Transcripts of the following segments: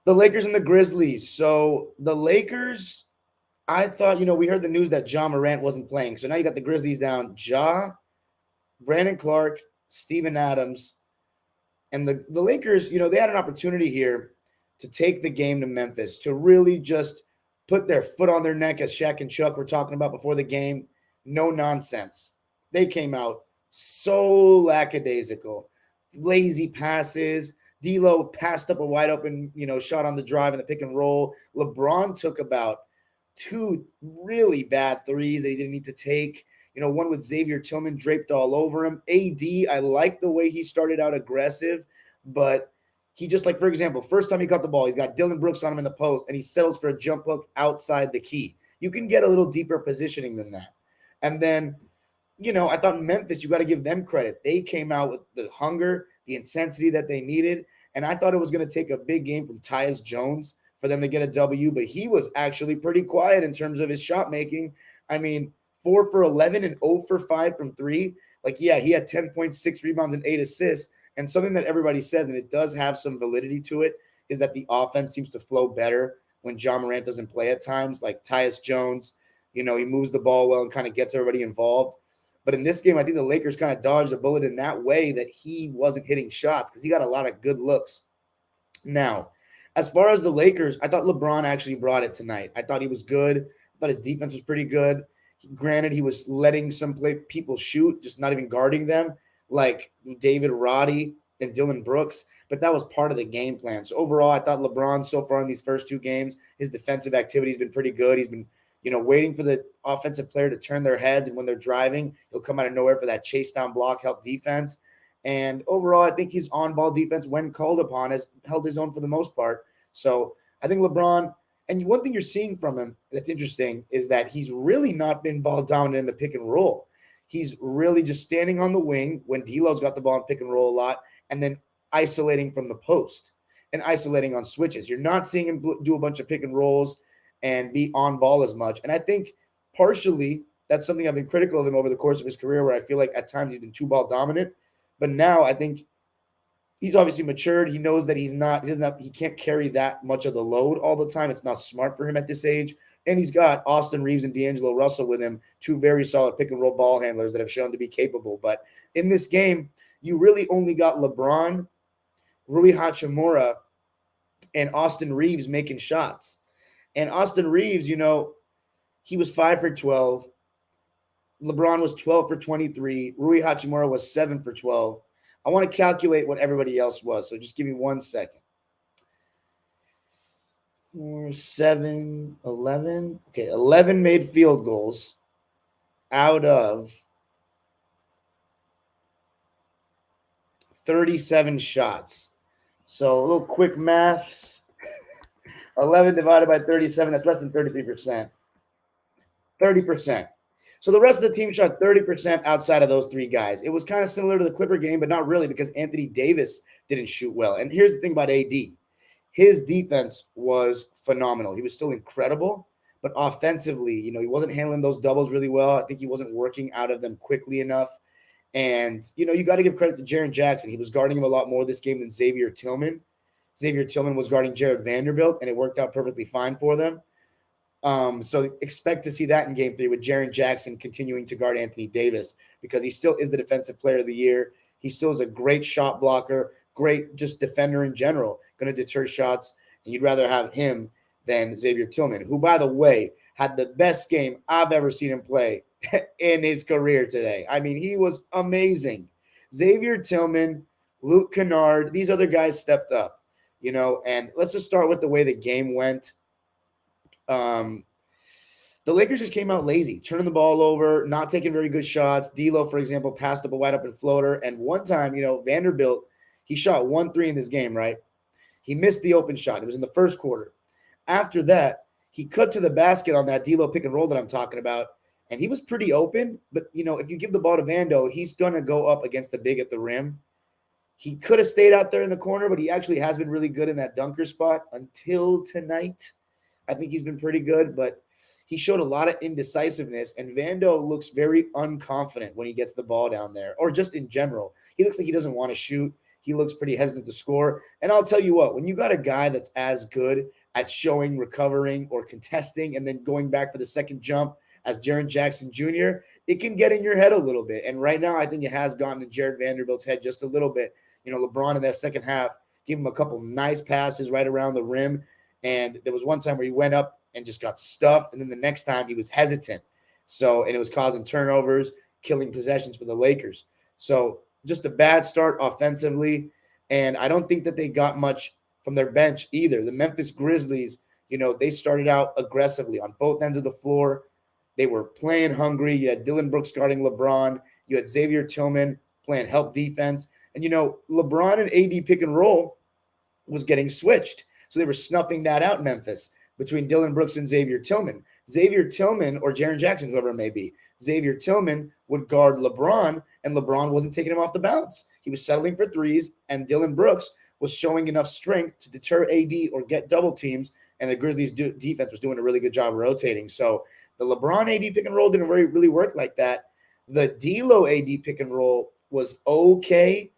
The Lakers and the Grizzlies. So the Lakers, I thought, we heard the news that Morant wasn't playing. So now you got the Grizzlies down Brandon Clark, Steven Adams, and the Lakers, they had an opportunity here to take the game to Memphis, to really just put their foot on their neck, as Shaq and Chuck were talking about before the game. No nonsense. They came out so lackadaisical. Lazy passes. D'Lo passed up a wide open, shot on the drive in the pick and roll. LeBron took about two really bad threes that he didn't need to take. One with Xavier Tillman draped all over him. AD, I like the way he started out aggressive, but he just, like, for example, first time he caught the ball, he's got Dylan Brooks on him in the post, and he settles for a jump hook outside the key. You can get a little deeper positioning than that. And then, I thought Memphis, you got to give them credit. They came out with the hunger, the intensity that they needed, and I thought it was going to take a big game from Tyus Jones for them to get a W, but he was actually pretty quiet in terms of his shot making. I mean, 4 for 11 and 0 for 5 from 3. Like, yeah, he had 10.6 rebounds and 8 assists. And something that everybody says, and it does have some validity to it, is that the offense seems to flow better when Morant doesn't play at times. Like Tyus Jones, he moves the ball well and kind of gets everybody involved. But in this game, I think the Lakers kind of dodged a bullet in that way, that he wasn't hitting shots because he got a lot of good looks. Now, as far as the Lakers, I thought LeBron actually brought it tonight. I thought he was good. I thought his defense was pretty good. Granted, he was letting some people shoot, just not even guarding them, like David Roddy and Dylan Brooks. But that was part of the game plan. So overall, I thought LeBron so far in these first two games, his defensive activity has been pretty good. He's been, waiting for the offensive player to turn their heads. And when they're driving, he'll come out of nowhere for that chase down block, help defense. And overall, I think his on-ball defense, when called upon, has held his own for the most part. So I think LeBron, and one thing you're seeing from him that's interesting is that he's really not been ball dominant in the pick and roll. He's really just standing on the wing when D'Lo's got the ball in pick and roll a lot, and then isolating from the post and isolating on switches. You're not seeing him do a bunch of pick and rolls and be on ball as much. And I think partially that's something I've been critical of him over the course of his career, where I feel like at times he's been too ball dominant. But now I think he's obviously matured. He knows that he can't carry that much of the load all the time. It's not smart for him at this age. And he's got Austin Reeves and D'Angelo Russell with him, two very solid pick and roll ball handlers that have shown to be capable. But in this game, you really only got LeBron, Rui Hachimura, and Austin Reeves making shots. And Austin Reeves, he was 5 for 12. LeBron was 12 for 23. Rui Hachimura was 7 for 12. I want to calculate what everybody else was, so just give me 1 second. 4, 7, 11. Okay, 11 made field goals out of 37 shots. So a little quick maths. 11 divided by 37, that's less than 33%. 30%. So the rest of the team shot 30% outside of those three guys. It was kind of similar to the Clipper game, but not really, because Anthony Davis didn't shoot well. And here's the thing about AD. His defense was phenomenal. He was still incredible, but offensively, he wasn't handling those doubles really well. I think he wasn't working out of them quickly enough. And, you got to give credit to Jaren Jackson. He was guarding him a lot more this game than Xavier Tillman. Xavier Tillman was guarding Jared Vanderbilt, and it worked out perfectly fine for them. So expect to see that in game 3 with Jaren Jackson continuing to guard Anthony Davis, because he still is the defensive player of the year. He still is a great shot blocker, great just defender in general, going to deter shots. And you'd rather have him than Xavier Tillman, who, by the way, had the best game I've ever seen him play in his career today. I mean, he was amazing. Xavier Tillman, Luke Kennard, these other guys stepped up, and let's just start with the way the game went. The Lakers just came out lazy, turning the ball over, not taking very good shots. D'Lo, for example, passed up a wide open floater. And one time, Vanderbilt, he shot 1-3 in this game, right? He missed the open shot. It was in the first quarter. After that, he cut to the basket on that D'Lo pick and roll that I'm talking about, and he was pretty open. But, if you give the ball to Vando, he's going to go up against the big at the rim. He could have stayed out there in the corner, but he actually has been really good in that dunker spot until tonight. I think he's been pretty good, but he showed a lot of indecisiveness, and Vando looks very unconfident when he gets the ball down there, or just in general. He looks like he doesn't want to shoot. he looks pretty hesitant to score. And I'll tell you what, when you got a guy that's as good at showing, recovering, or contesting, and then going back for the second jump as Jaren Jackson Jr., it can get in your head a little bit. And right now, I think it has gotten in Jared Vanderbilt's head just a little bit. LeBron in that second half gave him a couple nice passes right around the rim. And there was one time where he went up and just got stuffed. And then the next time he was hesitant. And it was causing turnovers, killing possessions for the Lakers. So just a bad start offensively. And I don't think that they got much from their bench either. The Memphis Grizzlies, they started out aggressively on both ends of the floor. They were playing hungry. You had Dillon Brooks guarding LeBron. You had Xavier Tillman playing help defense. And, LeBron and AD pick and roll was getting switched. So they were snuffing that out in Memphis between Dillon Brooks and Xavier Tillman. Xavier Tillman, or Jaren Jackson, whoever it may be, Xavier Tillman would guard LeBron, and LeBron wasn't taking him off the bounce. He was settling for threes, and Dillon Brooks was showing enough strength to deter AD or get double teams, and the Grizzlies defense was doing a really good job rotating. So the LeBron AD pick and roll didn't really work like that. The D'Lo AD pick and roll was okay.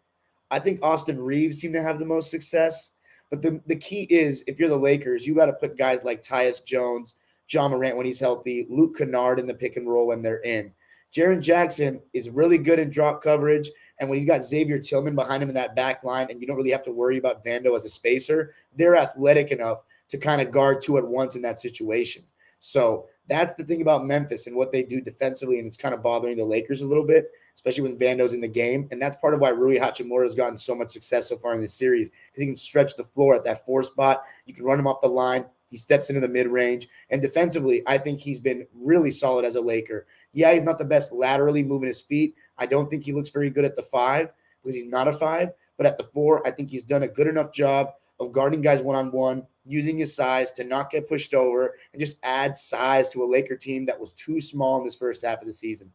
I think Austin Reeves seemed to have the most success. But the key is, if you're the Lakers, you got to put guys like Tyus Jones, John Morant when he's healthy, Luke Kennard in the pick and roll when they're in. Jaren Jackson is really good in drop coverage, and when he's got Xavier Tillman behind him in that back line, and you don't really have to worry about Vando as a spacer, they're athletic enough to kind of guard two at once in that situation. So that's the thing about Memphis and what they do defensively, and it's kind of bothering the Lakers a little bit, especially when Vando's in the game. And that's part of why Rui Hachimura has gotten so much success so far in this series, because he can stretch the floor at that 4 spot. You can run him off the line. He steps into the mid-range. And defensively, I think he's been really solid as a Laker. Yeah, he's not the best laterally moving his feet. I don't think he looks very good at the 5 because he's not a 5. But at the 4, I think he's done a good enough job of guarding guys one-on-one, using his size to not get pushed over, and just add size to a Laker team that was too small in this first half of the season.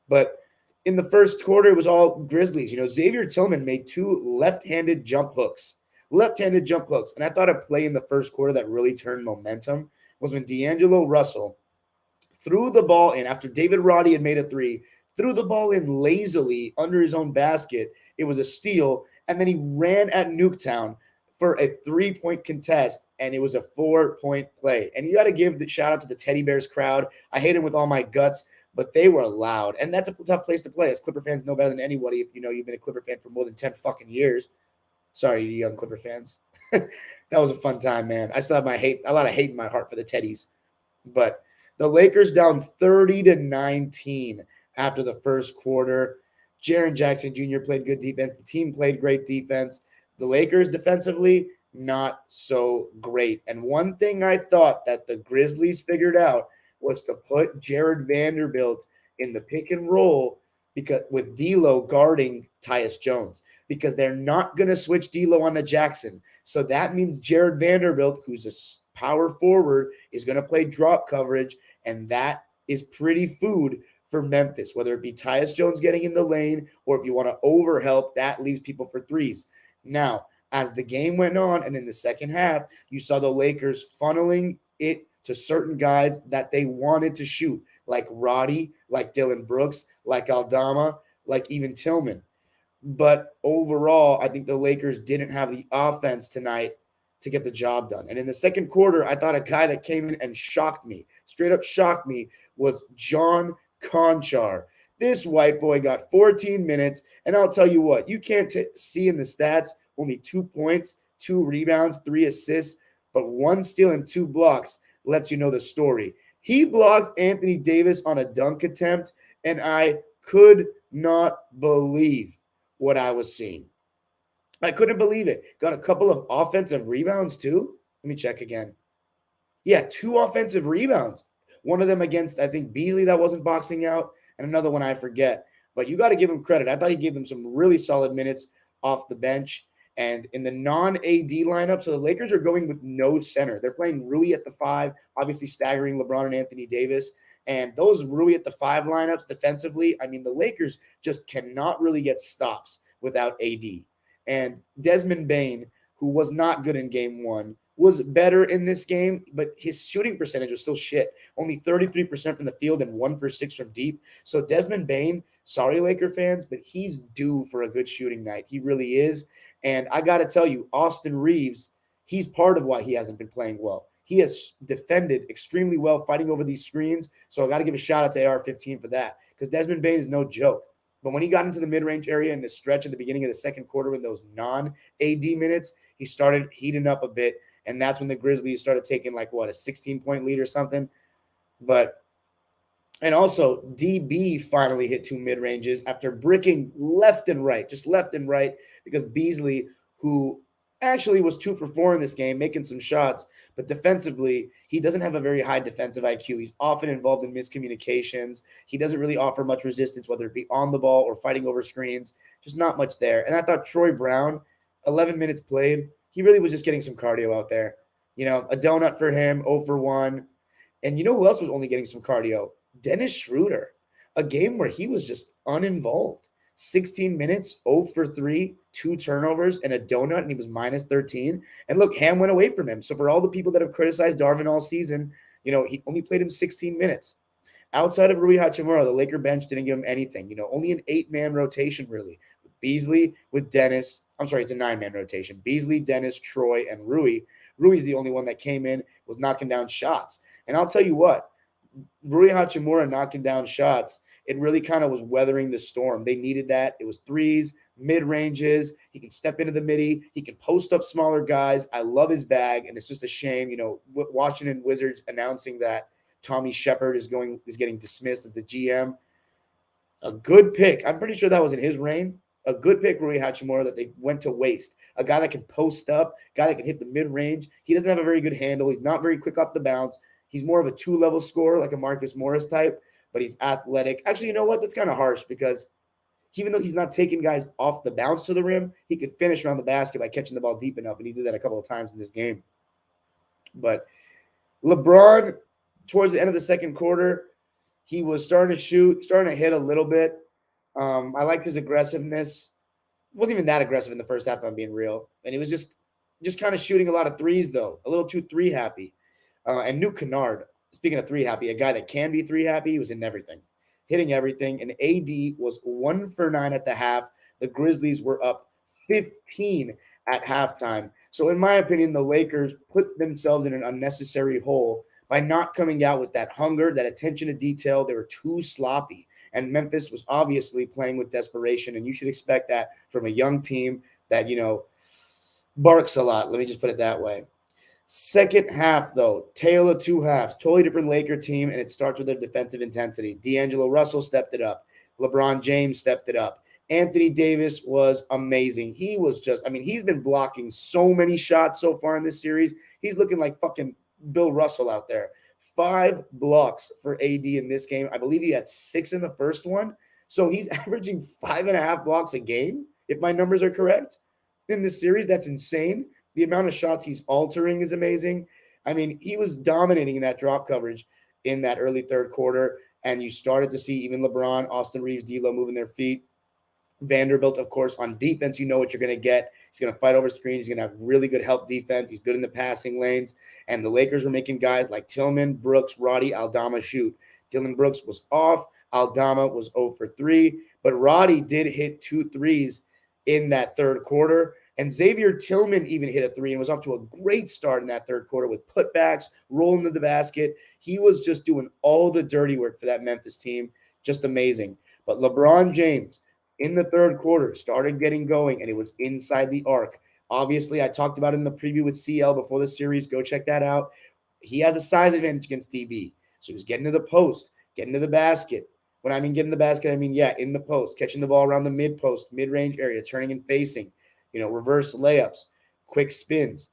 But in the first quarter, it was all Grizzlies. Xavier Tillman made 2 left-handed jump hooks. And I thought a play in the first quarter that really turned momentum was when D'Angelo Russell threw the ball in after David Roddy had made a 3, threw the ball in lazily under his own basket. It was a steal, and then he ran at Nuketown for a 3-point contest, and it was a 4-point play. And you got to give the shout out to the Teddy Bears crowd. I hate them with all my guts, but they were loud, and that's a tough place to play. As Clipper fans know better than anybody, if you've been a Clipper fan for more than 10 fucking years. Sorry, you young Clipper fans. That was a fun time, man. I still have a lot of hate in my heart for the Teddies. But the Lakers down 30-19 after the first quarter. Jaren Jackson Jr. played good defense. The team played great defense. The Lakers defensively, not so great. And one thing I thought that the Grizzlies figured out was to put Jared Vanderbilt in the pick and roll because with D'Lo guarding Tyus Jones, because they're not going to switch D'Lo on to Jackson. So that means Jared Vanderbilt, who's a power forward, is going to play drop coverage, and that is pretty food for Memphis, whether it be Tyus Jones getting in the lane or if you want to overhelp, that leaves people for threes. Now, as the game went on and in the second half, you saw the Lakers funneling it to certain guys that they wanted to shoot, like Roddy, like Dillon Brooks, like Aldama, like even Tillman. But overall, I think the Lakers didn't have the offense tonight to get the job done. And in the second quarter, I thought a guy that came in and shocked me, straight up shocked me, was John Conchar. This white boy got 14 minutes, and I'll tell you what, you can't see in the stats only 2 points, 2 rebounds, 3 assists, but 1 steal and 2 blocks lets you know the story. He blocked Anthony Davis on a dunk attempt, and I could not believe what I was seeing. I couldn't believe it. Got a couple of offensive rebounds too. Let me check again. Yeah, 2 offensive rebounds. One of them against, I think, Beasley that wasn't boxing out, and another one I forget. But you got to give him credit. I thought he gave them some really solid minutes off the bench. And in the non-AD lineup, so the Lakers are going with no center. They're playing Rui at the 5, obviously staggering LeBron and Anthony Davis. And those Rui at the 5 lineups defensively, I mean, the Lakers just cannot really get stops without AD. And Desmond Bane, who was not good in game 1, was better in this game, but his shooting percentage was still shit. Only 33% from the field and 1 for 6 from deep. So Desmond Bane, sorry, Laker fans, but he's due for a good shooting night. He really is. And I got to tell you, Austin Reeves, he's part of why he hasn't been playing well. He has defended extremely well, fighting over these screens. So I got to give a shout out to AR-15 for that, because Desmond Bane is no joke. But when he got into the mid-range area in the stretch at the beginning of the second quarter in those non-AD minutes, he started heating up a bit. And that's when the Grizzlies started taking like, what, a 16-point lead or something. And also, DB finally hit 2 mid-ranges after bricking left and right, just left and right, because Beasley, who actually was 2 for 4 in this game, making some shots, but defensively, he doesn't have a very high defensive IQ. He's often involved in miscommunications. He doesn't really offer much resistance, whether it be on the ball or fighting over screens. Just not much there. And I thought Troy Brown, 11 minutes played, he really was just getting some cardio out there. You know, a donut for him, 0 for 1. And you know who else was only getting some cardio? Dennis Schroeder, a game where he was just uninvolved. 16 minutes, 0 for 3, 2 turnovers, and a donut, and he was minus 13. And look, Ham went away from him. So for all the people that have criticized Darvin all season, you know, he only played him 16 minutes. Outside of Rui Hachimura, the Laker bench didn't give him anything. You know, only an 8-man rotation, really. Beasley with Dennis. I'm sorry, it's a 9-man rotation. Beasley, Dennis, Troy, and Rui. Rui's the only one that came in, was knocking down shots. And I'll tell you what, Rui Hachimura knocking down shots, it really kind of was weathering the storm. They needed that. It was threes, mid-ranges. He can step into the midi. He can post up smaller guys. I love his bag, and it's just a shame, you know, Washington Wizards announcing that Tommy Shepard is getting dismissed as the GM. A good pick. I'm pretty sure that was in his reign. A good pick, Rui Hachimura, that they went to waste. A guy that can post up, a guy that can hit the mid-range. He doesn't have a very good handle. He's not very quick off the bounce. He's more of a 2-level scorer, like a Marcus Morris type, but he's athletic. Actually, you know what? That's kind of harsh, because even though he's not taking guys off the bounce to the rim, he could finish around the basket by catching the ball deep enough, and he did that a couple of times in this game. But LeBron, towards the end of the second quarter, he was starting to shoot, starting to hit a little bit. I liked his aggressiveness. Wasn't even that aggressive in the first half, if I'm being real. And he was just kind of shooting a lot of threes, though, a little too three happy. And Nuke Kennard, speaking of three happy, a guy that can be three happy, he was in everything, hitting everything. And AD was 1 for 9 at the half. The Grizzlies were up 15 at halftime. So in my opinion, the Lakers put themselves in an unnecessary hole by not coming out with that hunger, that attention to detail. They were too sloppy. And Memphis was obviously playing with desperation. And you should expect that from a young team that, you know, barks a lot. Let me just put it that way. Second half, though, tale of two halves, totally different Laker team, and it starts with their defensive intensity. D'Angelo Russell stepped it up. LeBron James stepped it up. Anthony Davis was amazing. He was just, I mean, he's been blocking so many shots so far in this series. He's looking like fucking Bill Russell out there. 5 blocks for AD in this game. I believe he had 6 in the first one. So he's averaging 5.5 blocks a game, if my numbers are correct, in this series. That's insane. The amount of shots he's altering is amazing. I mean, he was dominating in that drop coverage in that early third quarter, and you started to see even LeBron, Austin Reeves, D'Lo moving their feet. Vanderbilt, of course, on defense, you know what you're going to get. He's going to fight over screens. He's going to have really good help defense. He's good in the passing lanes. And the Lakers were making guys like Tillman, Brooks, Roddy, Aldama shoot. Dylan Brooks was off. Aldama was 0 for 3. But Roddy did hit 2 threes in that third quarter. And Xavier Tillman even hit a 3 and was off to a great start in that third quarter with putbacks, rolling to the basket. He was just doing all the dirty work for that Memphis team. Just amazing. But LeBron James, in the third quarter, started getting going, and it was inside the arc. Obviously, I talked about it in the preview with CL before the series. Go check that out. He has a size advantage against DB. So he was getting to the post, getting to the basket. When I mean getting the basket, I mean, in the post, catching the ball around the mid-post, mid-range area, turning and facing. You know, reverse layups, quick spins.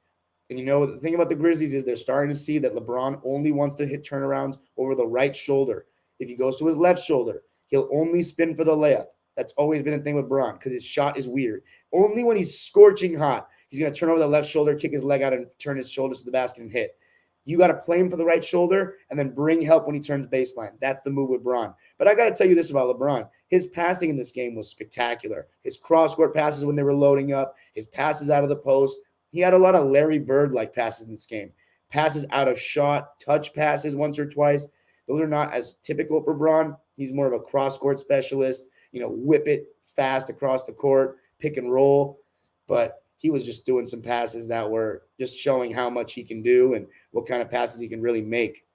And, you know, the thing about the Grizzlies is they're starting to see that LeBron only wants to hit turnarounds over the right shoulder. If he goes to his left shoulder, he'll only spin for the layup. That's always been a thing with Bron because his shot is weird. Only when he's scorching hot, he's going to turn over the left shoulder, kick his leg out, and turn his shoulders to the basket and hit. You got to play him for the right shoulder and then bring help when he turns baseline. That's the move with Bron. But I got to tell you this about LeBron. His passing in this game was spectacular. His cross-court passes when they were loading up, his passes out of the post. He had a lot of Larry Bird-like passes in this game. Passes out of shot, touch passes once or twice. Those are not as typical for Bron. He's more of a cross-court specialist. You know, whip it fast across the court, pick and roll. but he was just doing some passes that were just showing how much he can do and what kind of passes he can really make.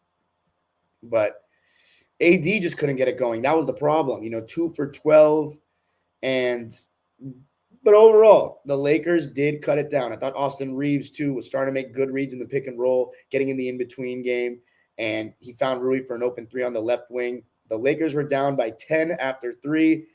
But AD just couldn't get it going. That was the problem. 2 for 12. But overall, the Lakers did cut it down. I thought Austin Reeves, too, was starting to make good reads in the pick and roll, getting in the in-between game. And he found Rui for an open three on the left wing. The Lakers were down by 10 after 3.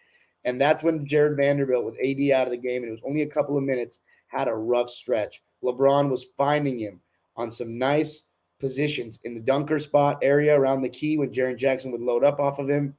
And that's when Jared Vanderbilt, with AD out of the game, and it was only a couple of minutes, had a rough stretch. LeBron was finding him on some nice positions in the dunker spot area around the key when Jaren Jackson would load up off of him.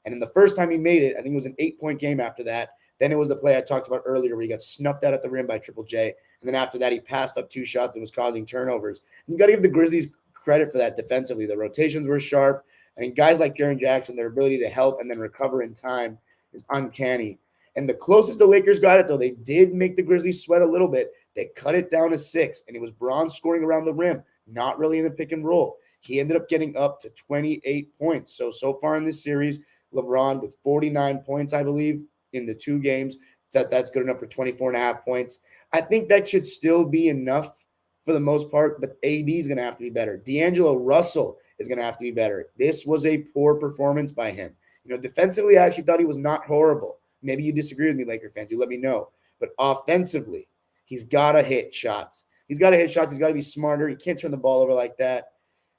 And in the first time he made it, I think it was an 8-point game after that. Then it was the play I talked about earlier where he got snuffed out at the rim by Triple J. And then after that, he passed up 2 shots and was causing turnovers. And you got to give the Grizzlies credit for that defensively. The rotations were sharp. I mean, guys like Jaren Jackson, their ability to help and then recover in time is uncanny. And the closest the Lakers got it, though, they did make the Grizzlies sweat a little bit. They cut it down to 6, and it was Braun scoring around the rim, not really in the pick and roll. He ended up getting up to 28 points. So far in this series, LeBron with 49 points, I believe, in the 2 games. That's good enough for 24.5 points. I think that should still be enough for the most part, but AD is going to have to be better. D'Angelo Russell is going to have to be better. This was a poor performance by him. Defensively, I actually thought he was not horrible. Maybe you disagree with me, Laker fans. You let me know. But offensively, he's got to hit shots. He's got to be smarter. He can't turn the ball over like that.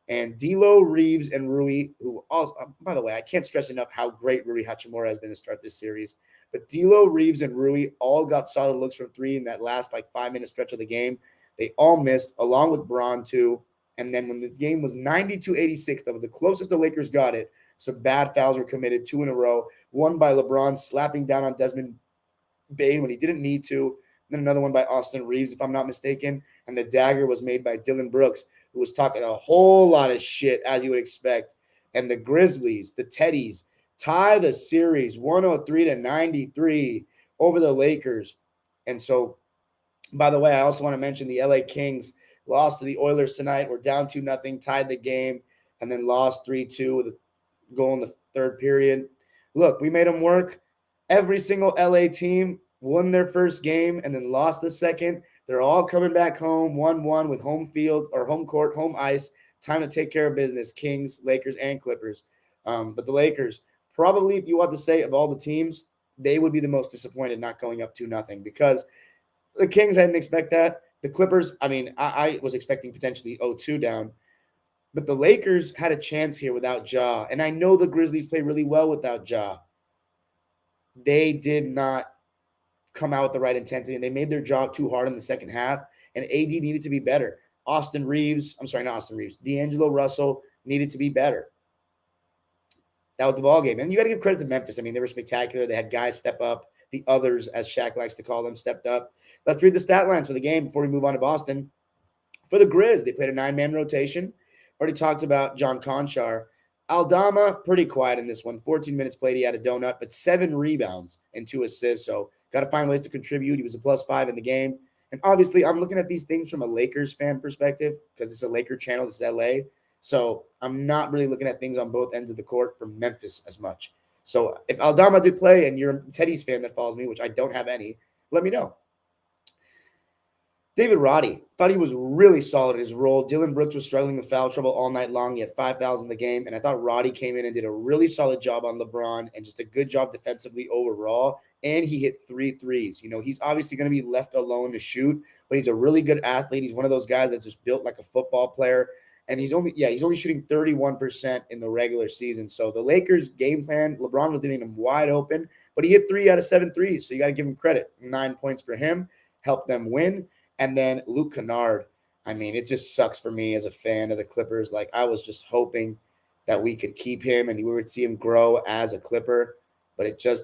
And D'Lo, Reeves, and Rui, who all, by the way, I can't stress enough how great Rui Hachimura has been to start this series. But D'Lo, Reeves, and Rui all got solid looks from 3 in that last 5-minute stretch of the game. They all missed, along with Braun too. And then when the game was 92-86, that was the closest the Lakers got it. Some bad fouls were committed, 2 in a row. One by LeBron slapping down on Desmond Bane when he didn't need to. Then another one by Austin Reeves, if I'm not mistaken. And the dagger was made by Dylan Brooks, who was talking a whole lot of shit, as you would expect. And the Grizzlies, the Teddies, tie the series 103-93 over the Lakers. And so, by the way, I also want to mention the LA Kings lost to the Oilers tonight. We're down 2-0, tied the game, and then lost 3-2 with a goal in the third period. Look, we made them work. Every single LA team won their first game and then lost the second. They're all coming back home 1-1 with home field or home court, home ice. Time to take care of business, Kings, Lakers, and Clippers. But the Lakers, probably, if you want to say of all the teams, they would be the most disappointed not going up 2-0 because the Kings, I didn't expect that. The Clippers, I was expecting potentially 0-2 down. But the Lakers had a chance here without Ja. And I know the Grizzlies play really well without Ja. They did not come out with the right intensity, and they made their job too hard in the second half, and AD needed to be better. D'Angelo Russell needed to be better. That was the ball game. And you got to give credit to Memphis. They were spectacular. They had guys step up. The others, as Shaq likes to call them, stepped up. Let's read the stat lines for the game before we move on to Boston. For the Grizz, they played a 9-man rotation. Already talked about John Conchar. Aldama, pretty quiet in this one. 14 minutes played. He had a donut, but 7 rebounds and 2 assists. So got to find ways to contribute. He was a +5 in the game. And obviously, I'm looking at these things from a Lakers fan perspective because it's a Laker channel. This is LA. So I'm not really looking at things on both ends of the court from Memphis as much. So if Aldama did play and you're a Teddy's fan that follows me, which I don't have any, let me know. David Roddy, thought he was really solid in his role. Dylan Brooks was struggling with foul trouble all night long. He had 5 fouls in the game, and I thought Roddy came in and did a really solid job on LeBron and just a good job defensively overall, and he hit 3 threes. He's obviously going to be left alone to shoot, but he's a really good athlete. He's one of those guys that's just built like a football player, and he's only shooting 31% in the regular season. So the Lakers' game plan, LeBron was leaving him wide open, but he hit 3 out of 7 threes, so you got to give him credit. 9 points for him, helped them win. And then Luke Kennard, it just sucks for me as a fan of the Clippers. I was just hoping that we could keep him and we would see him grow as a Clipper, but it just